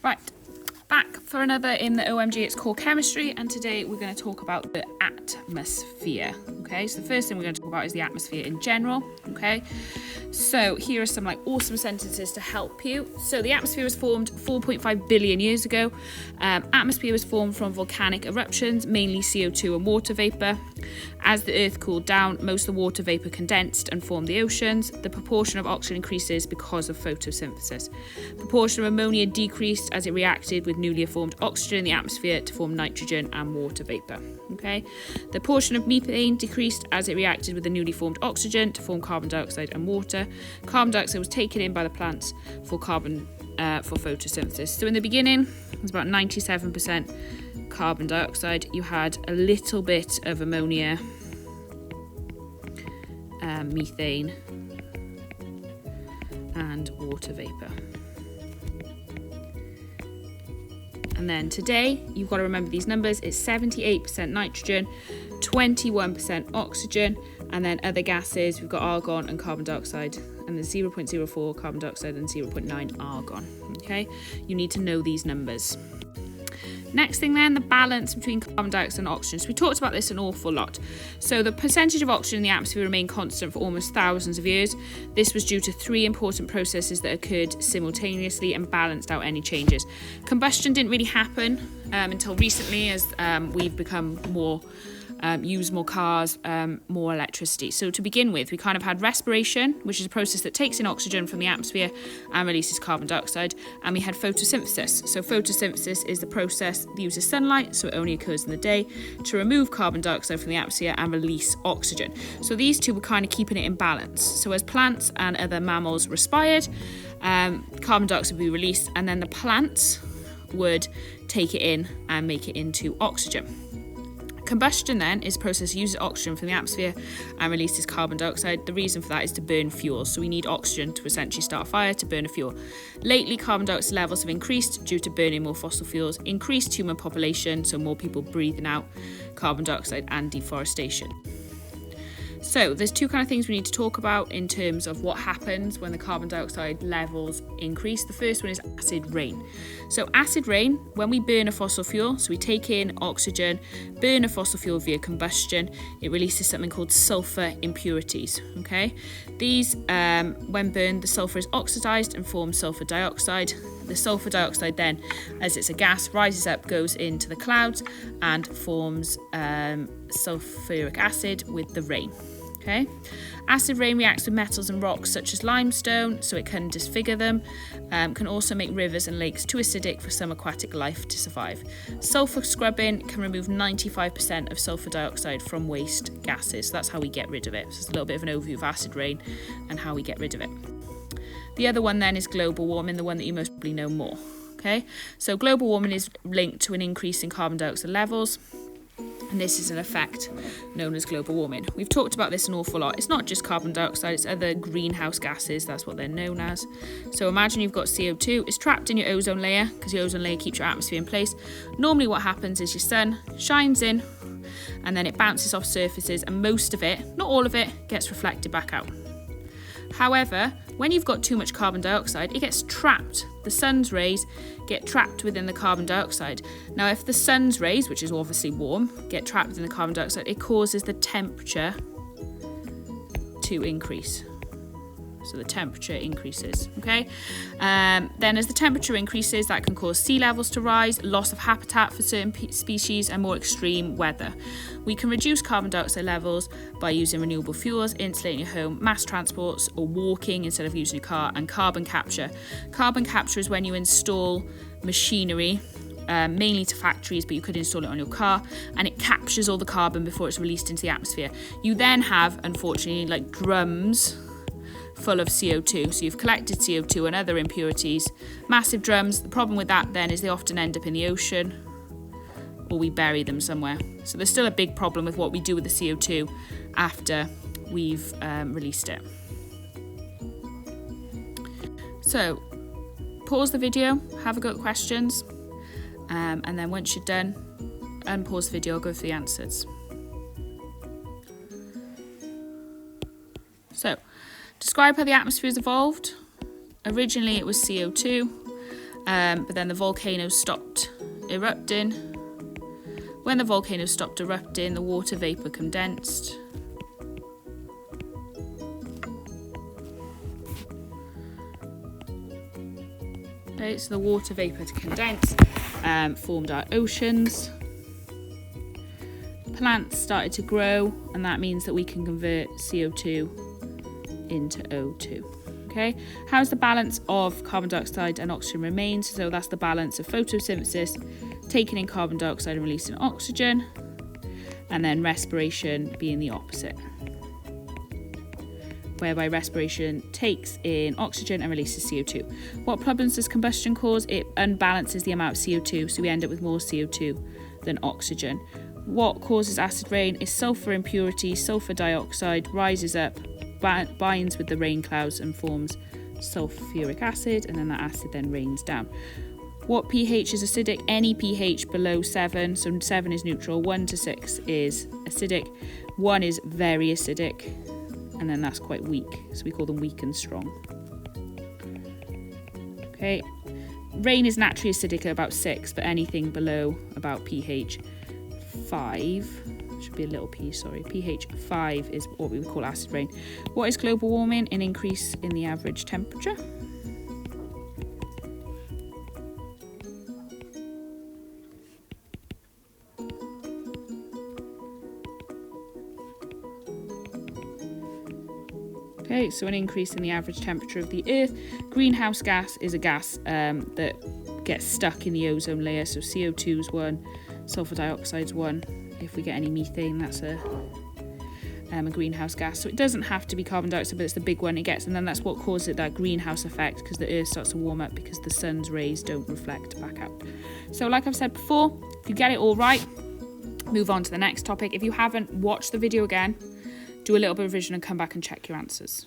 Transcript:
Right, back for another in the OMG It's Core Chemistry, and today we're going to talk about the atmosphere. Okay, so the first thing we're going to talk about is the atmosphere in general. Okay, so here are some awesome sentences to help you. So the atmosphere was formed 4.5 billion years ago. Atmosphere was formed from volcanic eruptions, mainly CO2 and water vapor. As the Earth cooled down, most of the water vapor condensed and formed the oceans. The proportion of oxygen increases because of photosynthesis. Proportion of ammonia decreased as it reacted with newly formed oxygen in the atmosphere to form nitrogen and water vapor. Okay, the portion of methane decreased as it reacted with the newly formed oxygen to form carbon dioxide and water. Carbon dioxide was taken in by the plants for photosynthesis. So in the beginning, it was about 97% carbon dioxide. You had a little bit of ammonia, methane, and water vapor. And then today, you've got to remember these numbers. It's 78% nitrogen, 21% oxygen, and then other gases, we've got argon and carbon dioxide, and then 0.04 carbon dioxide and 0.9 argon. Okay, you need to know these numbers. Next thing then, the balance between carbon dioxide and oxygen. So we talked about this an awful lot. So the percentage of oxygen in the atmosphere remained constant for almost thousands of years. This was due to three important processes that occurred simultaneously and balanced out any changes. Combustion didn't really happen until recently, as we've become more use more cars, more electricity. So to begin with, we kind of had respiration, which is a process that takes in oxygen from the atmosphere and releases carbon dioxide, and we had photosynthesis. So photosynthesis is the process that uses sunlight, so it only occurs in the day, to remove carbon dioxide from the atmosphere and release oxygen. So these two were kind of keeping it in balance. So as plants and other mammals respired, carbon dioxide would be released, and then the plants would take it in and make it into oxygen. Combustion then is a process that uses oxygen from the atmosphere and releases carbon dioxide. The reason for that is to burn fuel. So we need oxygen to essentially start a fire, to burn a fuel. Lately, carbon dioxide levels have increased due to burning more fossil fuels, increased human population, so more people breathing out carbon dioxide, and deforestation. So there's two kind of things we need to talk about in terms of what happens when the carbon dioxide levels increase. The first one is acid rain. So acid rain, when we burn a fossil fuel, so we take in oxygen, burn a fossil fuel via combustion, it releases something called sulfur impurities. Okay, these, when burned, the sulfur is oxidized and forms sulfur dioxide. The sulfur dioxide then, as it's a gas, rises up, goes into the clouds and forms sulfuric acid with the rain. Okay, acid rain reacts with metals and rocks such as limestone, so it can disfigure them, can also make rivers and lakes too acidic for some aquatic life to survive. Sulfur scrubbing can remove 95% of sulfur dioxide from waste gases, so that's how we get rid of it. So it's a little bit of an overview of acid rain and how we get rid of it. The other one then is global warming, the one that you most probably know more. Okay, so global warming is linked to an increase in carbon dioxide levels, and this is an effect known as global warming. We've talked about this an awful lot. It's not just carbon dioxide, it's other greenhouse gases, that's what they're known as. So imagine you've got CO2, it's trapped in your ozone layer, because your ozone layer keeps your atmosphere in place. Normally what happens is your sun shines in, and then it bounces off surfaces, and most of it, not all of it, gets reflected back out. However, when you've got too much carbon dioxide, it gets trapped. The sun's rays get trapped within the carbon dioxide. Now, if the sun's rays, which is obviously warm, get trapped in the carbon dioxide, it causes the temperature to increase. So the temperature increases, okay? Then as the temperature increases, that can cause sea levels to rise, loss of habitat for certain species, and more extreme weather. We can reduce carbon dioxide levels by using renewable fuels, insulating your home, mass transports, or walking instead of using a car, and carbon capture. Carbon capture is when you install machinery, mainly to factories, but you could install it on your car, and it captures all the carbon before it's released into the atmosphere. You then have, unfortunately, drums full of CO2. So you've collected CO2 and other impurities, massive drums. The problem with that then is they often end up in the ocean, or we bury them somewhere. So there's still a big problem with what we do with the CO2 after we've released it. So pause the video, have a go at questions, and then once you're done, unpause the video, go through the answers. So describe how the atmosphere has evolved. Originally it was CO2, but then the volcano stopped erupting. When the volcano stopped erupting, the water vapour condensed. Okay, so the water vapour condensed, formed our oceans. Plants started to grow, and that means that we can convert CO2 into O2. Okay, how's the balance of carbon dioxide and oxygen remains? So that's the balance of photosynthesis, taking in carbon dioxide and releasing oxygen, and then respiration being the opposite, whereby respiration takes in oxygen and releases CO2. What problems does combustion cause? It unbalances the amount of CO2, so we end up with more CO2 than oxygen. What causes acid rain is sulfur impurity. Sulfur dioxide rises up, binds with the rain clouds and forms sulfuric acid, and then that acid then rains down. What pH is acidic? Any pH below 7, so 7 is neutral, 1 to 6 is acidic, 1 is very acidic, and then that's quite weak, so we call them weak and strong. Okay, rain is naturally acidic at about 6, but anything below about pH 5, should be a little p, sorry, pH 5 is what we would call acid rain. What is global warming? An increase in the average temperature. Okay, so an increase in the average temperature of the Earth. Greenhouse gas is a gas that gets stuck in the ozone layer, so CO2 is 1, sulfur dioxide is 1. If we get any methane, that's a greenhouse gas. So it doesn't have to be carbon dioxide, but it's the big one it gets, and then that's what causes that greenhouse effect, because the Earth starts to warm up because the sun's rays don't reflect back out. So like I've said before, if you get it all right, move on to the next topic. If you haven't, watch the video again, do a little bit of revision and come back and check your answers.